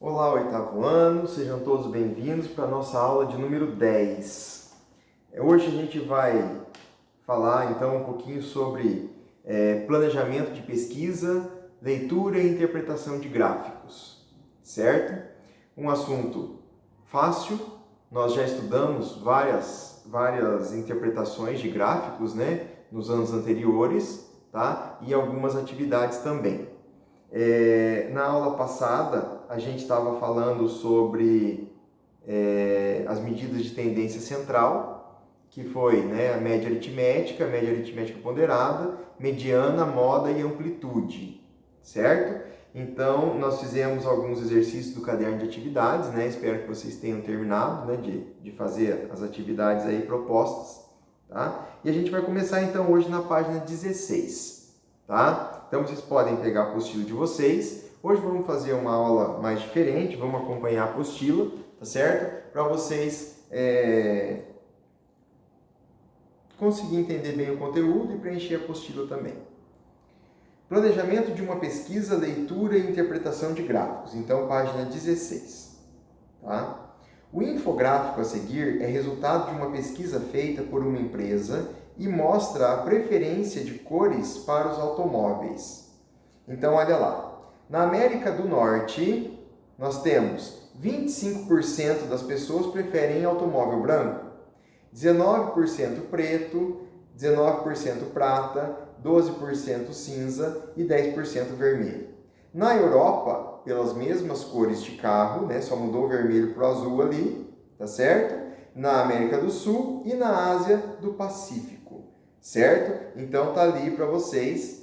Olá, oitavo ano, sejam todos bem-vindos para a nossa aula de número 10. Hoje a gente vai falar então um pouquinho sobre planejamento de pesquisa, leitura e interpretação de gráficos, certo? Um assunto fácil, nós já estudamos várias interpretações de gráficos, né, nos anos anteriores, tá? E algumas atividades também. Na aula passada, a gente estava falando sobre as medidas de tendência central, que foi, né, a média aritmética ponderada, mediana, moda e amplitude, certo? Então, nós fizemos alguns exercícios do caderno de atividades, né? Espero que vocês tenham terminado, né, de fazer as atividades aí propostas, tá? E a gente vai começar então hoje na página 16, tá? Então, vocês podem pegar a apostila de vocês. Hoje vamos fazer uma aula mais diferente, vamos acompanhar a apostila, tá certo? Para vocês conseguirem entender bem o conteúdo e preencher a apostila também. Planejamento de uma pesquisa, leitura e interpretação de gráficos. Então, página 16, tá? O infográfico a seguir é resultado de uma pesquisa feita por uma empresa e mostra a preferência de cores para os automóveis. Então, olha lá. Na América do Norte, nós temos 25% das pessoas preferem automóvel branco, 19% preto, 19% prata, 12% cinza e 10% vermelho. Na Europa, pelas mesmas cores de carro, né, só mudou o vermelho para o azul ali, tá certo? Na América do Sul e na Ásia do Pacífico, certo? Então tá ali para vocês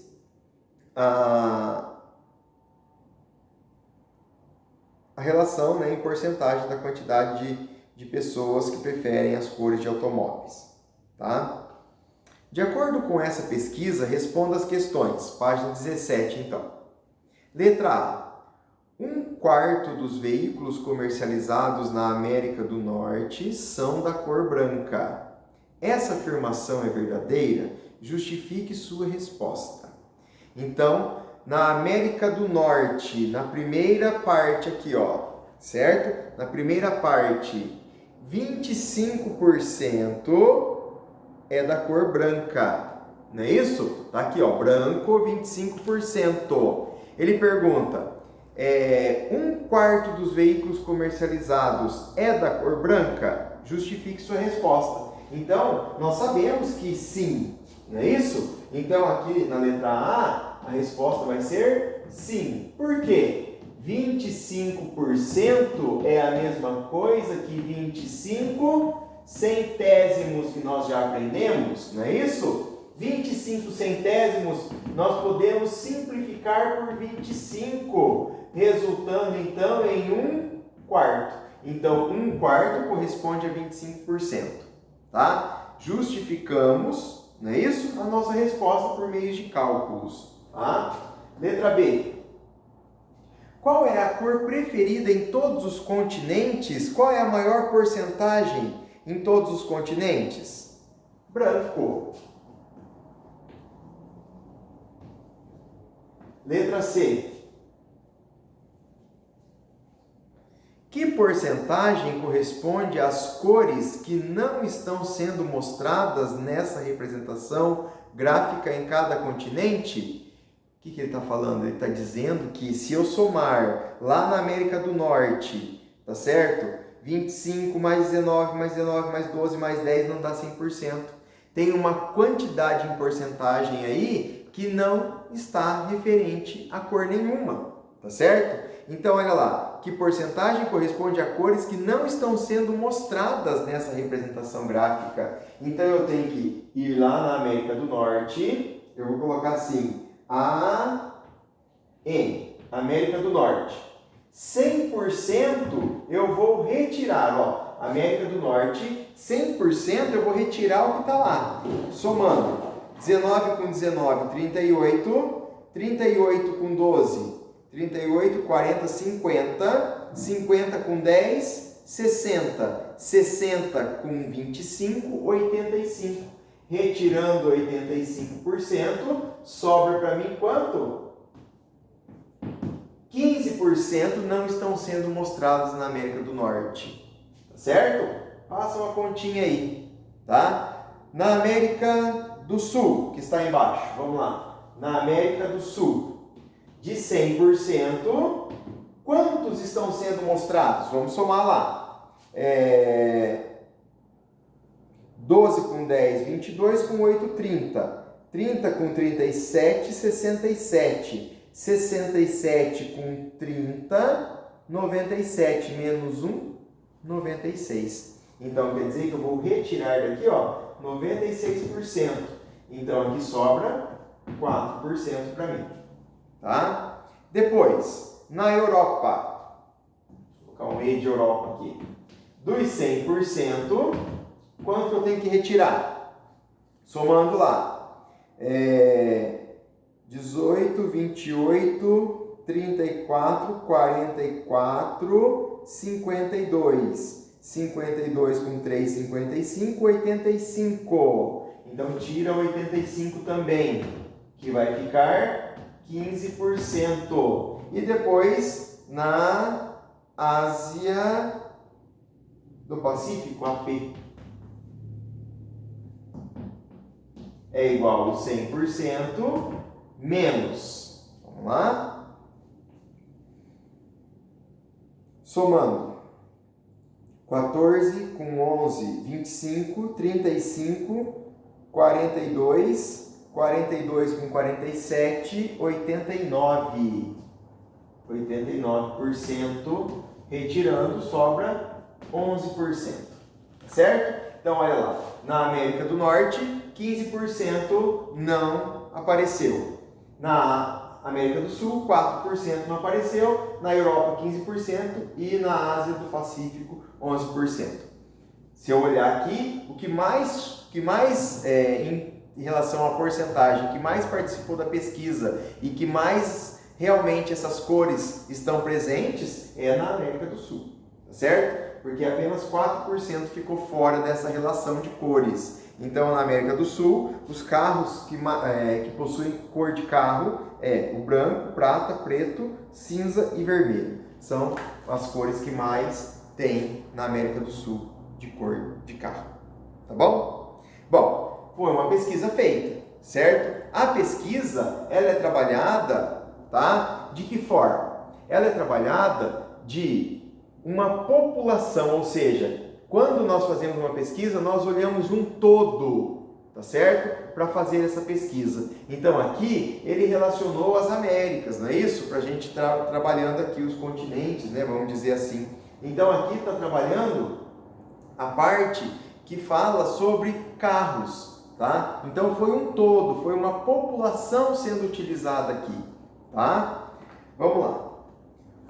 a relação, né, em porcentagem da quantidade de pessoas que preferem as cores de automóveis, tá? De acordo com essa pesquisa, responda as questões. Página 17, então. Letra A. 1/4 dos veículos comercializados na América do Norte são da cor branca. Essa afirmação é verdadeira? Justifique sua resposta. Então, na América do Norte, na primeira parte aqui, ó, certo? Na primeira parte, 25% é da cor branca, não é isso? Tá aqui, ó, branco, 25%. Ele pergunta, 1/4 dos veículos comercializados é da cor branca? Justifique sua resposta. Então, nós sabemos que sim, não é isso? Então, aqui na letra A, a resposta vai ser sim. Por quê? 25% é a mesma coisa que 25 centésimos que nós já aprendemos, não é isso? 25 centésimos nós podemos simplificar por 25, resultando então em 1/4. Então, 1/4 corresponde a 25%, tá? Justificamos, não é isso? A nossa resposta por meio de cálculos, tá? Letra B. Qual é a cor preferida em todos os continentes? Qual é a maior porcentagem em todos os continentes? Branco. Letra C. Que porcentagem corresponde às cores que não estão sendo mostradas nessa representação gráfica em cada continente? O que ele está falando? Ele está dizendo que se eu somar lá na América do Norte, tá certo? 25 mais 19, mais 19, mais 12, mais 10 não dá 100%. Tem uma quantidade em porcentagem aí que não está referente a cor nenhuma, tá certo? Então, olha lá, que porcentagem corresponde a cores que não estão sendo mostradas nessa representação gráfica. Então, eu tenho que ir lá na América do Norte, eu vou colocar assim, América do Norte. 100% eu vou retirar, ó, América do Norte, 100% eu vou retirar o que está lá, somando 19 com 19, 38, 38 com 12, 38, 40, 50, 50 com 10, 60, 60 com 25, 85. Retirando 85%, sobra para mim quanto? 15% não estão sendo mostrados na América do Norte. Tá certo? Faça uma continha aí, tá? Na América do Sul, que está embaixo, vamos lá. Na América do Sul, de 100%, quantos estão sendo mostrados? Vamos somar lá. 12 com 10, 22 com 8, 30. 30 com 37, 67. 67 com 30, 97 menos 1, 96. Então, quer dizer que eu vou retirar daqui, ó, 96%. Então, aqui sobra 4% para mim. Tá? Depois, na Europa, vou colocar um E de Europa aqui. Dos 100%, quanto que eu tenho que retirar? Somando lá. 18, 28, 34, 44, 52. 52 com 3, 55, 85. Então, tira 85 também, que vai ficar 15%. E depois, na Ásia do Pacífico, AP, é igual a 100% menos. Vamos lá? Somando. 14 com 11, 25, 35, 42, 42 com 47, 89. 89%, retirando, sobra 11%. Certo? Então, olha lá. Na América do Norte, 15% não apareceu. Na América do Sul, 4% não apareceu. Na Europa, 15%. E na Ásia do Pacífico, 11%. Se eu olhar aqui, o que mais em relação à porcentagem, que mais participou da pesquisa e que mais realmente essas cores estão presentes é na América do Sul, tá certo? Porque apenas 4% ficou fora dessa relação de cores. Então, na América do Sul, os carros que possuem cor de carro é o branco, prata, preto, cinza e vermelho. São as cores que mais tem na América do Sul de cor de carro. Tá bom? Bom, foi uma pesquisa feita, certo? A pesquisa, ela é trabalhada, tá? De que forma? Ela é trabalhada de uma população, ou seja, quando nós fazemos uma pesquisa, nós olhamos um todo, tá certo? Para fazer essa pesquisa. Então aqui ele relacionou as Américas, não é isso? Para a gente estar trabalhando aqui os continentes, né? Vamos dizer assim. Então aqui está trabalhando a parte que fala sobre carros, tá? Então foi um todo, foi uma população sendo utilizada aqui, tá? Vamos lá.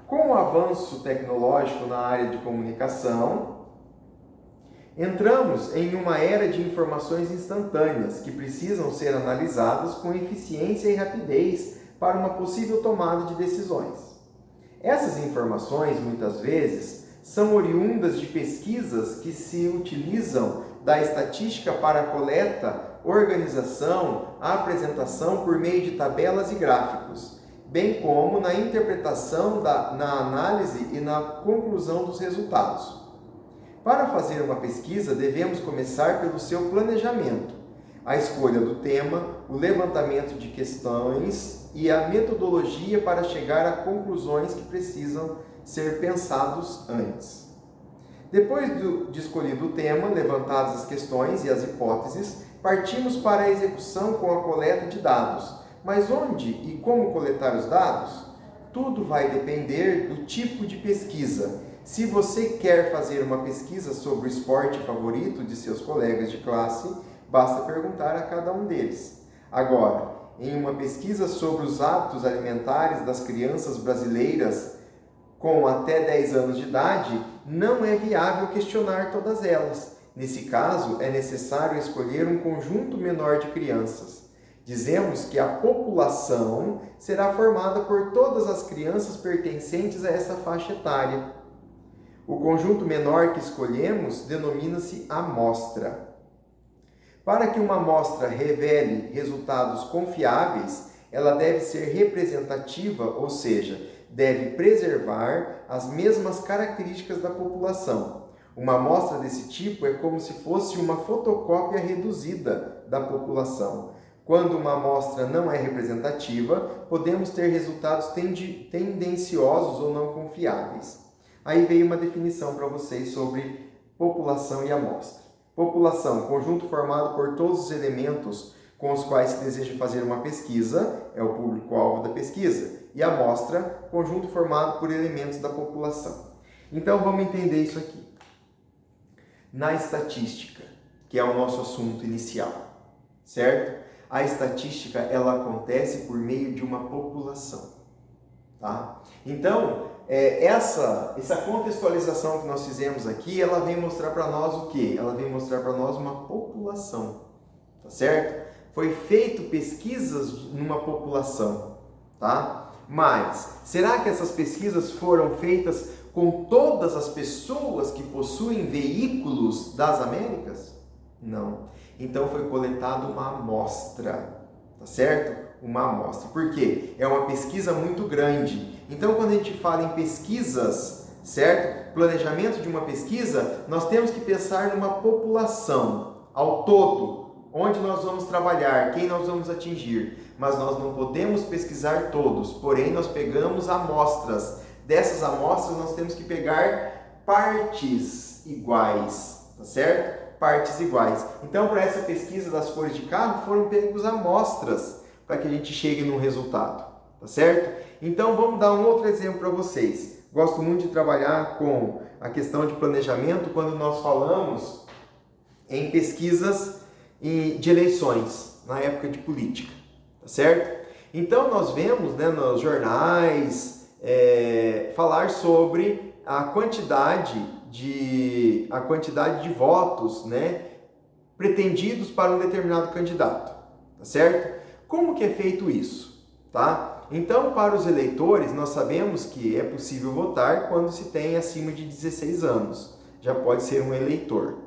Com o avanço tecnológico na área de comunicação, entramos em uma era de informações instantâneas que precisam ser analisadas com eficiência e rapidez para uma possível tomada de decisões. Essas informações, muitas vezes, são oriundas de pesquisas que se utilizam da estatística para a coleta, organização, apresentação por meio de tabelas e gráficos, bem como na interpretação, na análise e na conclusão dos resultados. Para fazer uma pesquisa, devemos começar pelo seu planejamento, a escolha do tema, o levantamento de questões e a metodologia para chegar a conclusões que precisam ser pensados antes. Depois de escolhido o tema, levantadas as questões e as hipóteses, partimos para a execução com a coleta de dados. Mas onde e como coletar os dados? Tudo vai depender do tipo de pesquisa. Se você quer fazer uma pesquisa sobre o esporte favorito de seus colegas de classe, basta perguntar a cada um deles. Agora, em uma pesquisa sobre os hábitos alimentares das crianças brasileiras com até 10 anos de idade, não é viável questionar todas elas. Nesse caso, é necessário escolher um conjunto menor de crianças. Dizemos que a população será formada por todas as crianças pertencentes a essa faixa etária. O conjunto menor que escolhemos denomina-se amostra. Para que uma amostra revele resultados confiáveis, ela deve ser representativa, ou seja, deve preservar as mesmas características da população. Uma amostra desse tipo é como se fosse uma fotocópia reduzida da população. Quando uma amostra não é representativa, podemos ter resultados tendenciosos ou não confiáveis. Aí veio uma definição para vocês sobre população e amostra. População, conjunto formado por todos os elementos com os quais se deseja fazer uma pesquisa, é o público-alvo da pesquisa, e amostra, conjunto formado por elementos da população. Então vamos entender isso aqui. Na estatística, que é o nosso assunto inicial, certo? A estatística, ela acontece por meio de uma população, tá? Então, essa contextualização que nós fizemos aqui, ela vem mostrar para nós o quê? Ela vem mostrar para nós uma população, tá certo? Foi feito pesquisas numa população, tá? Mas, será que essas pesquisas foram feitas com todas as pessoas que possuem veículos das Américas? Não. Então foi coletada uma amostra, tá certo? Uma amostra. Por quê? É uma pesquisa muito grande. Então quando a gente fala em pesquisas, certo? Planejamento de uma pesquisa, nós temos que pensar numa população, ao todo, onde nós vamos trabalhar, quem nós vamos atingir. Mas nós não podemos pesquisar todos, porém nós pegamos amostras. Dessas amostras nós temos que pegar partes iguais, tá certo? Partes iguais. Então, para essa pesquisa das cores de carro, foram pegos amostras para que a gente chegue num resultado, tá certo? Então, vamos dar um outro exemplo para vocês. Gosto muito de trabalhar com a questão de planejamento quando nós falamos em pesquisas de eleições, na época de política, tá certo? Então, nós vemos, né, nos jornais, falar sobre a quantidade de votos, né, pretendidos para um determinado candidato, tá certo? Como que é feito isso, tá? Então, para os eleitores, nós sabemos que é possível votar quando se tem acima de 16 anos, já pode ser um eleitor,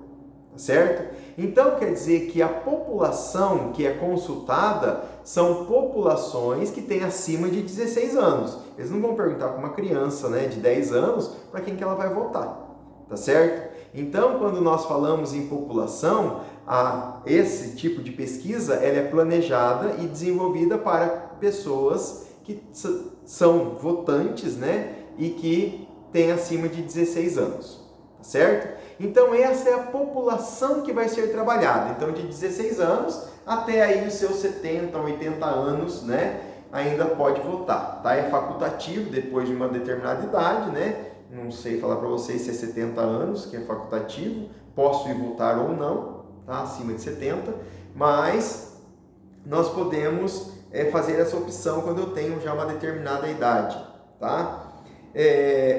tá certo? Então, quer dizer que a população que é consultada são populações que têm acima de 16 anos. Eles não vão perguntar para uma criança, né, de 10 anos para quem que ela vai votar. Tá certo? Então, quando nós falamos em população, esse tipo de pesquisa ela é planejada e desenvolvida para pessoas que são votantes, né? E que têm acima de 16 anos. Tá certo? Então, essa é a população que vai ser trabalhada. Então, de 16 anos até aí os seus 70, 80 anos, né? Ainda pode votar, tá? É facultativo depois de uma determinada idade, né? Não sei falar para vocês se é 70 anos, que é facultativo, posso ir votar ou não, tá? Acima de 70, mas nós podemos fazer essa opção quando eu tenho já uma determinada idade, tá?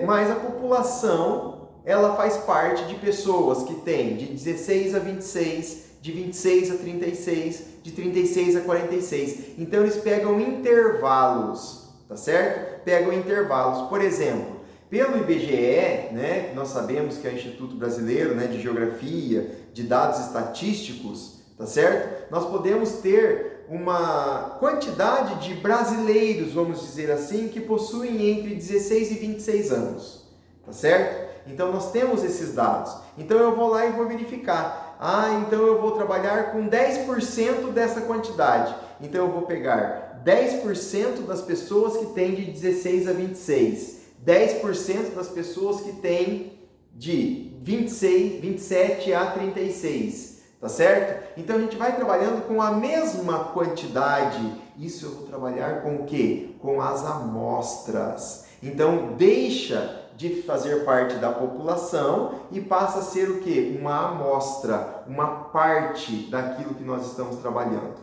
Mas a população, ela faz parte de pessoas que têm de 16 a 26, de 26 a 36, de 36 a 46. Então eles pegam intervalos, tá certo? Pegam intervalos, por exemplo, pelo IBGE, né, que nós sabemos que é o Instituto Brasileiro, né, de Geografia, de Dados Estatísticos, tá certo? Nós podemos ter uma quantidade de brasileiros, vamos dizer assim, que possuem entre 16 e 26 anos, tá certo? Então nós temos esses dados. Então eu vou lá e vou verificar. Então eu vou trabalhar com 10% dessa quantidade. Então eu vou pegar 10% das pessoas que têm de 16 a 26. 10% das pessoas que têm de 27 a 36, tá certo? Então a gente vai trabalhando com a mesma quantidade. Isso eu vou trabalhar com o quê? Com as amostras. Então deixa de fazer parte da população e passa a ser o quê? Uma amostra, uma parte daquilo que nós estamos trabalhando,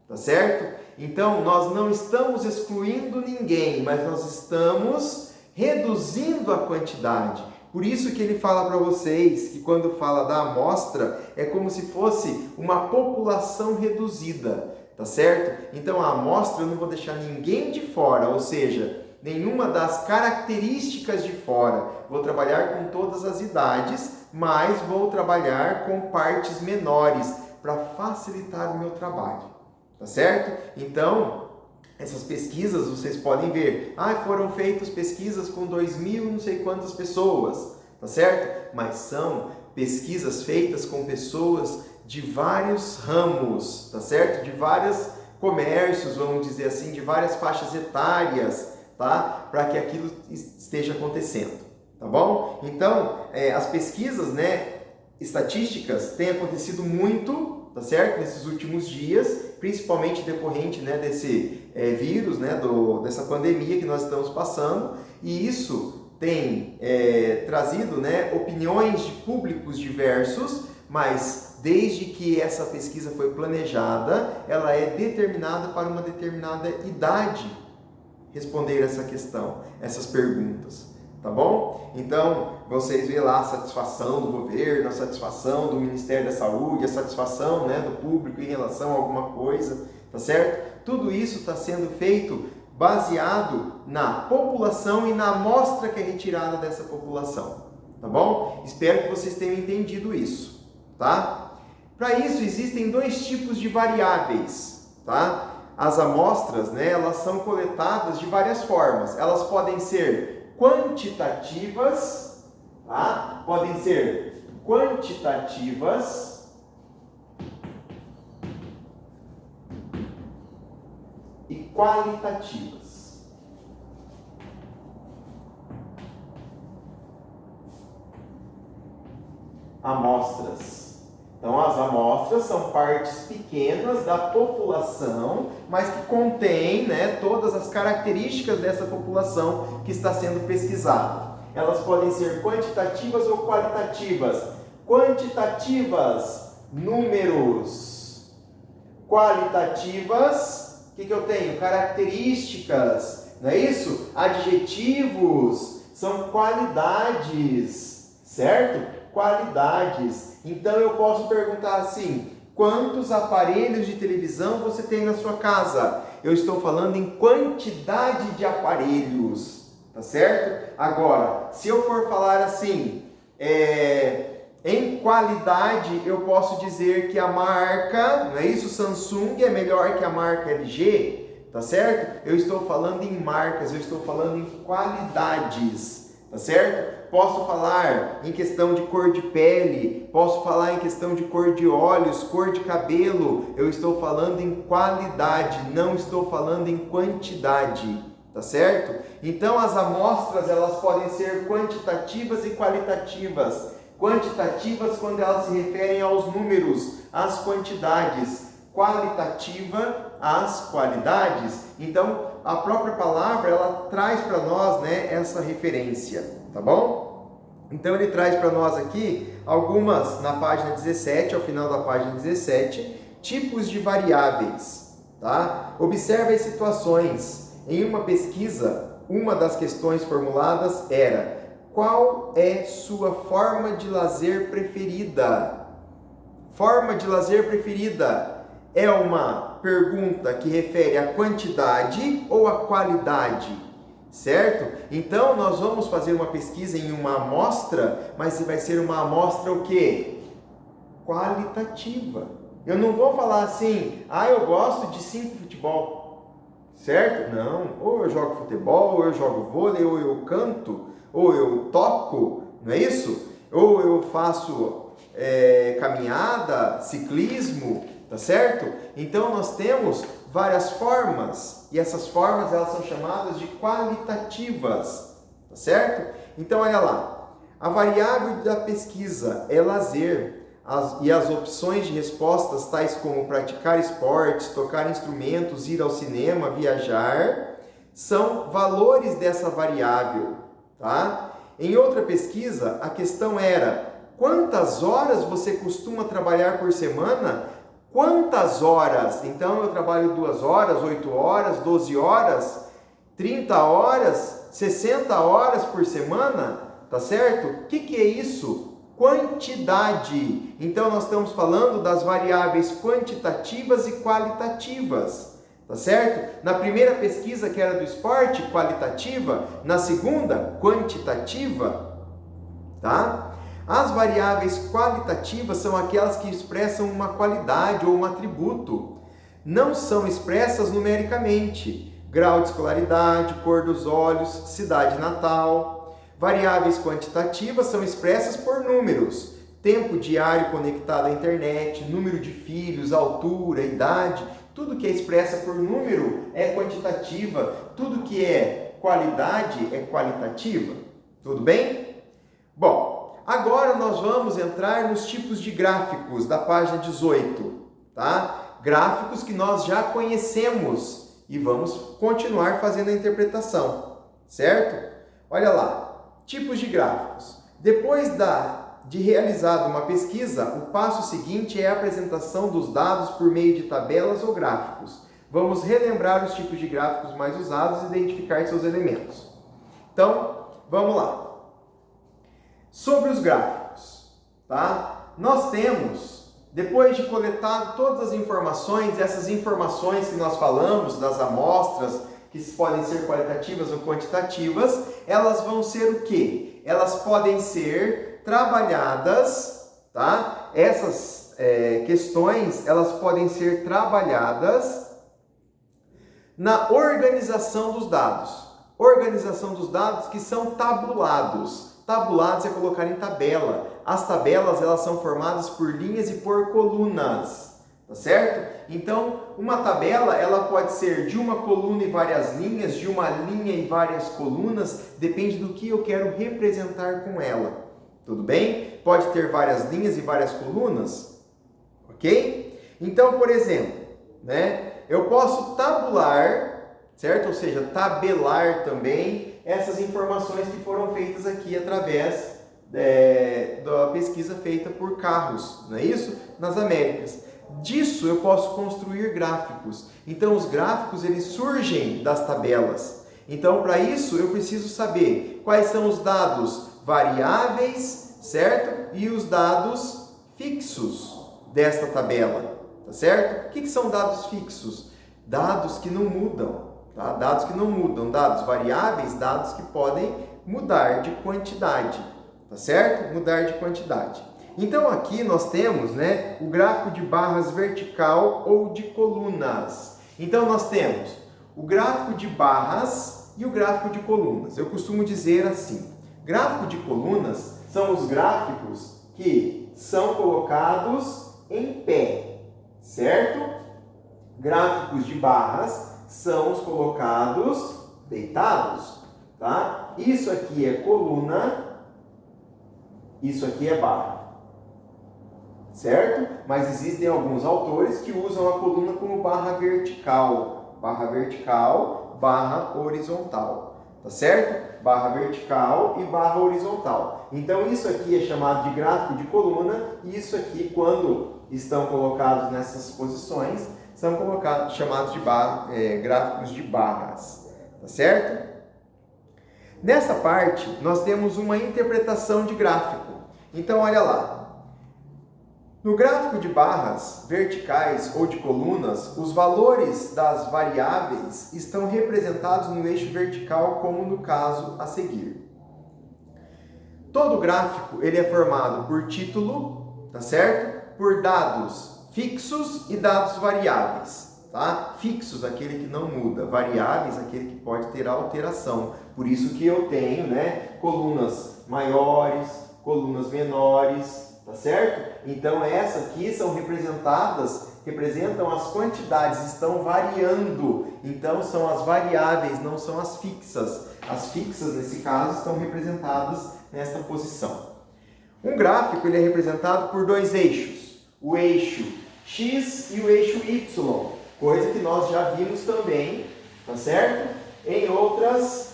tá certo? Então nós não estamos excluindo ninguém, mas nós estamos reduzindo a quantidade. Por isso que ele fala para vocês que quando fala da amostra, é como se fosse uma população reduzida, tá certo? Então a amostra eu não vou deixar ninguém de fora, ou seja, nenhuma das características de fora. Vou trabalhar com todas as idades, mas vou trabalhar com partes menores para facilitar o meu trabalho, tá certo? Então, Essas pesquisas, vocês podem ver, foram feitas pesquisas com 2.000 não sei quantas pessoas, tá certo? Mas são pesquisas feitas com pessoas de vários ramos, tá certo? De vários comércios, vamos dizer assim, de várias faixas etárias, tá? Para que aquilo esteja acontecendo, tá bom? Então, as pesquisas, estatísticas têm acontecido muito, tá certo? Nesses últimos dias, principalmente decorrente, desse vírus, dessa pandemia que nós estamos passando, e isso tem trazido, opiniões de públicos diversos, mas desde que essa pesquisa foi planejada, ela é determinada para uma determinada idade responder essa questão, essas perguntas. Tá bom? Então, vocês veem lá a satisfação do governo, a satisfação do Ministério da Saúde, a satisfação do público em relação a alguma coisa, tá certo? Tudo isso está sendo feito baseado na população e na amostra que é retirada dessa população, tá bom? Espero que vocês tenham entendido isso, tá? Para isso, existem dois tipos de variáveis, tá? As amostras, elas são coletadas de várias formas. Elas podem ser quantitativas, tá? Podem ser quantitativas e qualitativas. Amostras. Então, as amostras são partes pequenas da população, mas que contêm, todas as características dessa população que está sendo pesquisada. Elas podem ser quantitativas ou qualitativas. Quantitativas, números. Qualitativas, o que eu tenho? Características, não é isso? Adjetivos, são qualidades, certo? Qualidades. Então eu posso perguntar assim: quantos aparelhos de televisão você tem na sua casa? Eu estou falando em quantidade de aparelhos, tá certo? Agora, se eu for falar assim, em qualidade, eu posso dizer que a marca, não é isso? Samsung é melhor que a marca LG, tá certo? Eu estou falando em marcas, eu estou falando em qualidades, tá certo? Posso falar em questão de cor de pele, posso falar em questão de cor de olhos, cor de cabelo. Eu estou falando em qualidade, não estou falando em quantidade, tá certo? Então as amostras, elas podem ser quantitativas e qualitativas. Quantitativas quando elas se referem aos números, às quantidades. Qualitativa, às qualidades. Então a própria palavra, ela traz para nós, essa referência. Tá bom? Então ele traz para nós aqui algumas, na página 17, ao final da página 17, tipos de variáveis, tá? Observe as situações. Em uma pesquisa, uma das questões formuladas era: qual é sua forma de lazer preferida? Forma de lazer preferida é uma pergunta que refere à quantidade ou à qualidade? Certo? Então, nós vamos fazer uma pesquisa em uma amostra, mas vai ser uma amostra o quê? Qualitativa. Eu não vou falar assim, eu gosto de 5 futebol, certo? Não, ou eu jogo futebol, ou eu jogo vôlei, ou eu canto, ou eu toco, não é isso? Ou eu faço caminhada, ciclismo, tá certo? Então, nós temos várias formas, e essas formas, elas são chamadas de qualitativas, tá certo? Então olha lá, a variável da pesquisa é lazer, e as opções de respostas tais como praticar esportes, tocar instrumentos, ir ao cinema, viajar, são valores dessa variável, tá? Em outra pesquisa, a questão era: quantas horas você costuma trabalhar por semana? Quantas horas? Então eu trabalho 2 horas, 8 horas, 12 horas, 30 horas, 60 horas por semana, tá certo? O que é isso? Quantidade. Então nós estamos falando das variáveis quantitativas e qualitativas, tá certo? Na primeira pesquisa, que era do esporte, qualitativa; na segunda, quantitativa, tá? As variáveis qualitativas são aquelas que expressam uma qualidade ou um atributo. Não são expressas numericamente. grau de escolaridade, cor dos olhos, cidade natal. Variáveis quantitativas são expressas por números. Tempo diário conectado à internet, número de filhos, altura, idade. Tudo que é expressa por número é quantitativa. Tudo que é qualidade é qualitativa. Tudo bem? Bom, agora nós vamos entrar nos tipos de gráficos da página 18, tá? Gráficos que nós já conhecemos e vamos continuar fazendo a interpretação, certo? Olha lá, tipos de gráficos. Depois de realizada uma pesquisa, o passo seguinte é a apresentação dos dados por meio de tabelas ou gráficos. Vamos relembrar os tipos de gráficos mais usados e identificar seus elementos. Então, vamos lá. Sobre os gráficos, tá? Nós temos, depois de coletar todas as informações, essas informações que nós falamos, das amostras, que podem ser qualitativas ou quantitativas, elas vão ser o quê? Elas podem ser trabalhadas, tá? Essas questões, elas podem ser trabalhadas na organização dos dados. Organização dos dados que são tabulados. Tabulados é colocar em tabela. As tabelas, elas são formadas por linhas e por colunas, tá certo? Então, uma tabela, ela pode ser de uma coluna e várias linhas, de uma linha e várias colunas, depende do que eu quero representar com ela. Tudo bem? Pode ter várias linhas e várias colunas, ok? Então, por exemplo, né, eu posso tabular, certo? Ou seja, tabelar também essas informações que foram feitas aqui através da pesquisa feita por Carros, não é isso? Nas Américas. Disso eu posso construir gráficos. Então os gráficos eles surgem das tabelas. Então para isso eu preciso saber quais são os dados variáveis, certo? E os dados fixos desta tabela, tá certo? O que são dados fixos? Dados que não mudam. Tá? Dados que não mudam, dados variáveis, dados que podem mudar de quantidade, tá certo? Mudar de quantidade. Então aqui nós temos, né, o gráfico de barras vertical ou de colunas. Então nós temos o gráfico de barras e o gráfico de colunas. Eu costumo dizer assim, gráfico de colunas são os gráficos que são colocados em pé, certo? Gráficos de barras são os colocados deitados, tá? Isso aqui é coluna, isso aqui é barra, certo? Mas existem alguns autores que usam a coluna como barra vertical, barra horizontal, tá certo? Barra vertical e barra horizontal. Então isso aqui é chamado de gráfico de coluna e isso aqui, quando estão colocados nessas posições, são chamados de gráficos de barras, tá certo? Nessa parte, nós temos uma interpretação de gráfico. Então, olha lá. No gráfico de barras verticais ou de colunas, os valores das variáveis estão representados no eixo vertical, como no caso a seguir. Todo gráfico ele é formado por título, tá certo? Por dados fixos e dados variáveis, tá? Fixos, aquele que não muda, variáveis, aquele que pode ter alteração. Por isso que eu tenho, né, colunas maiores, colunas menores, tá certo? Então essas aqui são representam as quantidades, estão variando. Então são as variáveis, não são as fixas. As fixas, nesse caso, estão representadas nesta posição. Um gráfico ele é representado por dois eixos. O eixo X e o eixo Y, coisa que nós já vimos também, tá certo? Em outros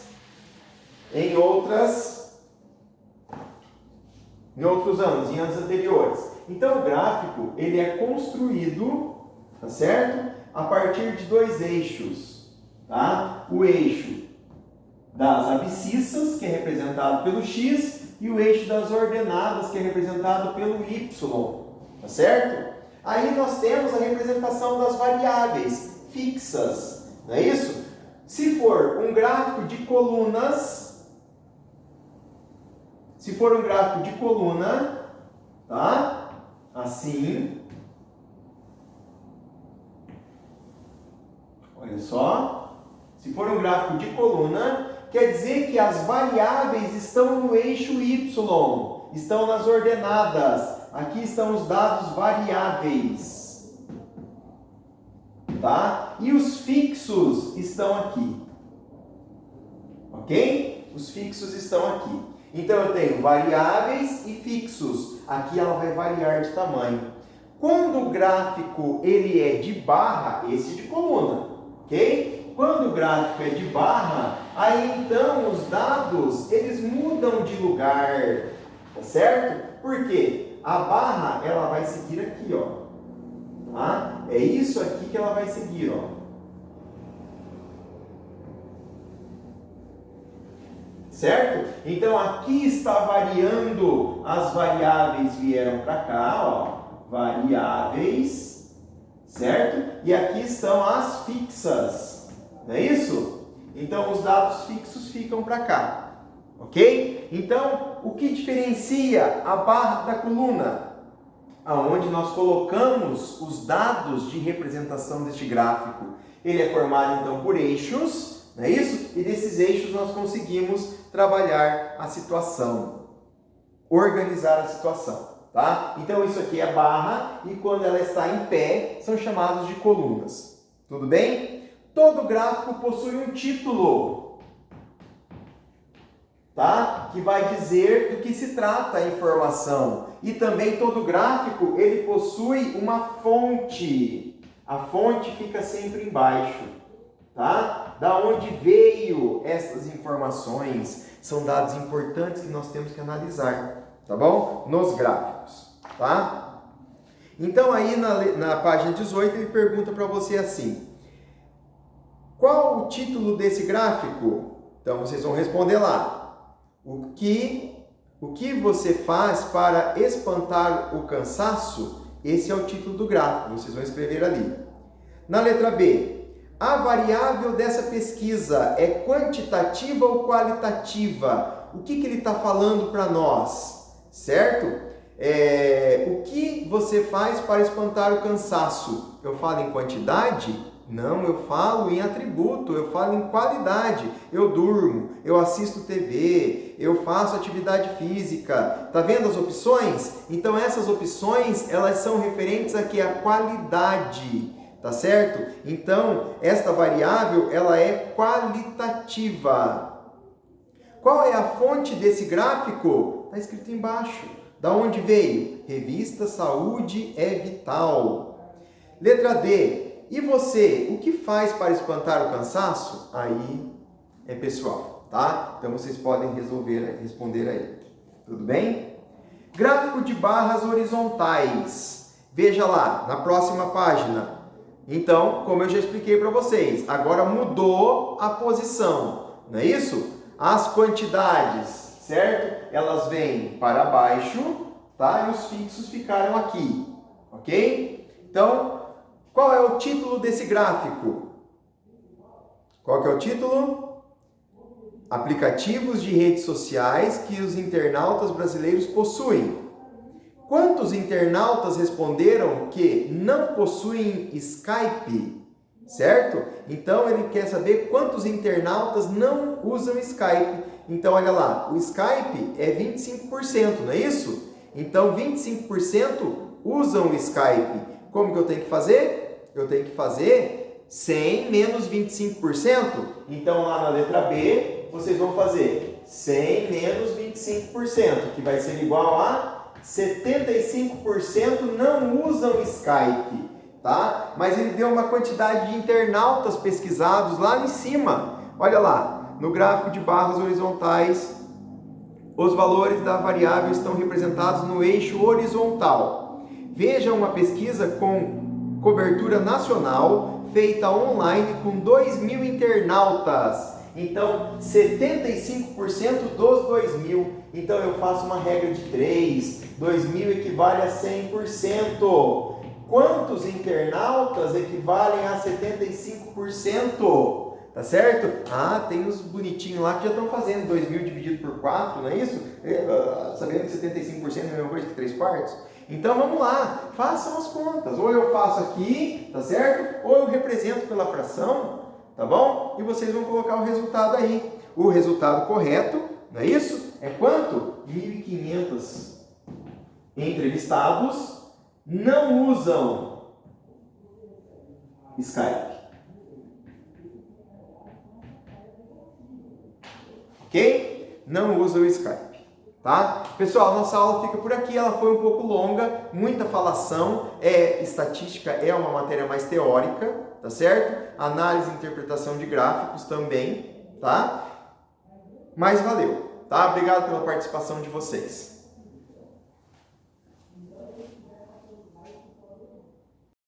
anos, em anos anteriores. Então o gráfico ele é construído, tá certo? A partir de dois eixos, tá? O eixo das abscissas, que é representado pelo X, e o eixo das ordenadas, que é representado pelo Y. Tá certo? Aí nós temos a representação das variáveis fixas, não é isso? Se for um gráfico de colunas, tá? Assim. Olha só. Se for um gráfico de coluna, quer dizer que as variáveis estão no eixo Y, estão nas ordenadas. Aqui estão os dados variáveis, tá? E os fixos estão aqui, ok? Os fixos estão aqui. Então eu tenho variáveis e fixos. Aqui ela vai variar de tamanho. Quando o gráfico ele é de barra, esse é de coluna, ok? Quando o gráfico é de barra, aí então os dados eles mudam de lugar, tá certo? Por quê? A barra ela vai seguir aqui, ó. Tá? É isso aqui que ela vai seguir, ó. Certo? Então aqui está variando, as variáveis vieram para cá, ó, variáveis, certo? E aqui estão as fixas, não é isso? Então os dados fixos ficam para cá, ok? Então o que diferencia a barra da coluna? Aonde nós colocamos os dados de representação deste gráfico. Ele é formado então por eixos, não é isso? E desses eixos nós conseguimos trabalhar a situação, organizar a situação, tá? Então isso aqui é a barra e quando ela está em pé são chamados de colunas. Tudo bem? Todo gráfico possui um título, tá? Que vai dizer do que se trata a informação. E também todo gráfico ele possui uma fonte. A fonte fica sempre embaixo, tá? Da onde veio essas informações? São dados importantes que nós temos que analisar, tá bom? Nos gráficos, tá? Então aí na página 18 ele pergunta para você assim: qual o título desse gráfico? Então vocês vão responder lá. O que você faz para espantar o cansaço? Esse é o título do gráfico, vocês vão escrever ali. Na letra B, a variável dessa pesquisa é quantitativa ou qualitativa? O que ele está falando para nós? Certo? O que você faz para espantar o cansaço? Eu falo em quantidade? Não, eu falo em atributo, eu falo em qualidade. Eu durmo, eu assisto TV, eu faço atividade física. Tá vendo as opções? Então essas opções, elas são referentes aqui à qualidade, tá certo? Então, esta variável, ela é qualitativa. Qual é a fonte desse gráfico? Está escrito embaixo. Da onde veio? Revista Saúde é Vital. Letra D. E você, o que faz para espantar o cansaço? Aí é pessoal, tá? Então vocês podem responder aí. Tudo bem? Gráfico de barras horizontais. Veja lá, na próxima página. Então, como eu já expliquei para vocês, agora mudou a posição, não é isso? As quantidades, certo? Elas vêm para baixo, tá? E os fixos ficaram aqui, ok? Então, qual é o título desse gráfico? Qual que é o título? Aplicativos de redes sociais que os internautas brasileiros possuem. Quantos internautas responderam que não possuem Skype? Certo? Então ele quer saber quantos internautas não usam Skype. Então olha lá, o Skype é 25%, não é isso? Então 25% usam o Skype. Como que eu tenho que fazer? Eu tenho que fazer 100 menos 25%. Então, lá na letra B, vocês vão fazer 100 menos 25%, que vai ser igual a 75% não usam Skype, tá? Mas ele deu uma quantidade de internautas pesquisados lá em cima. Olha lá, no gráfico de barras horizontais, os valores da variável estão representados no eixo horizontal. Veja uma pesquisa com cobertura nacional, feita online com 2.000 internautas. Então, 75% dos 2.000. Então, eu faço uma regra de 3. 2.000 equivale a 100%. Quantos internautas equivalem a 75%? Tá certo? Ah, tem os bonitinhos lá que já estão fazendo 2.000 dividido por 4, não é isso? Sabendo que 75% é a mesma coisa que 3/4? Então vamos lá, façam as contas. Ou eu faço aqui, tá certo? Ou eu represento pela fração, tá bom? E vocês vão colocar o resultado aí. O resultado correto, não é isso? É quanto? 1.500 entrevistados não usam Skype. Ok? Não usa o Skype. Tá? Pessoal, nossa aula fica por aqui, ela foi um pouco longa, muita falação, estatística é uma matéria mais teórica, tá certo? Análise e interpretação de gráficos também, tá? Mas valeu, tá? Obrigado pela participação de vocês.